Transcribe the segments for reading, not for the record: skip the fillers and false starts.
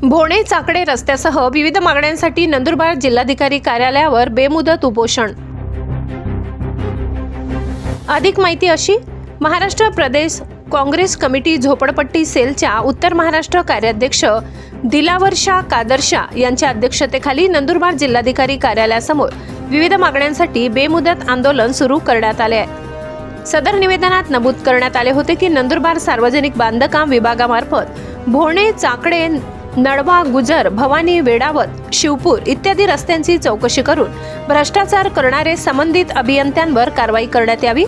भोणे चाकडे रस्त्यासह विविध मागण्यांसाठी नंदुरबार जिल्हाधिकारी कार्यालयावर बेमुदत उपोषण। अधिक माहिती अशी, महाराष्ट्र प्रदेश काँग्रेस कमिटी झोपडपट्टी सेलच्या उत्तर महाराष्ट्र कार्याध्यक्ष दिलावर शाह कादरशाह यांच्या अध्यक्षतेखाली नंदुरबार जिल्हाधिकारी कार्यालयासमोर विविध मागण्यांसाठी बेमुदत आंदोलन सुरू करण्यात आले आहे। सदर निवेदनात नमूद करण्यात आले होते की नंदुरबार सार्वजनिक बांधकाम विभागामार्फत भोणे चाकडे नळवा गुजर भवानी वेडावत शिवपूर इत्यादी रस्त्यांची चौकशी करून भ्रष्टाचार करणारे संबंधित अभियंत्यांवर कारवाई करण्यात यावी।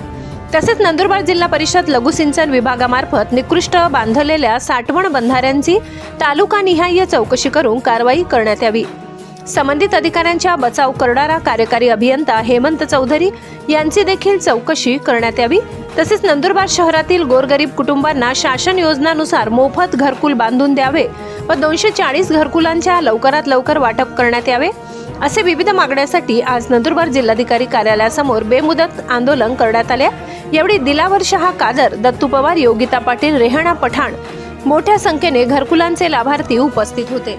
तसेच नंदुरबार जिल्हा परिषद लघु सिंचन विभागामार्फत निकृष्ट बांधलेल्या साठवण बंधाऱ्यांची तालुकानिहाय चौकशी करून कारवाई करण्यात यावी। संबंधित अधिकाऱ्यांच्या बचाव करणारा कार्यकारी अभियंता हेमंत चौधरी यांची देखील चौकशी करण्यात यावी। तसेच नंदुरबार शहरातील गोरगरीब कुटुंबांना शासन योजनानुसार मोफत घरकुल बांधून द्यावे व 240 घरकुलांच्या लवकरात लवकर वाटप करण्यात यावे असे विविध मागण्यांसाठी आज नंदुरबार जिल्हाधिकारी कार्यालयासमोर बेमुदत आंदोलन करण्यात आले। यावेळी दिलावर शाह कादर, दत्तू पवार, योगिता पाटील, रेहाना पठाण मोठ्या संख्येने घरकुलांचे लाभार्थी उपस्थित होते।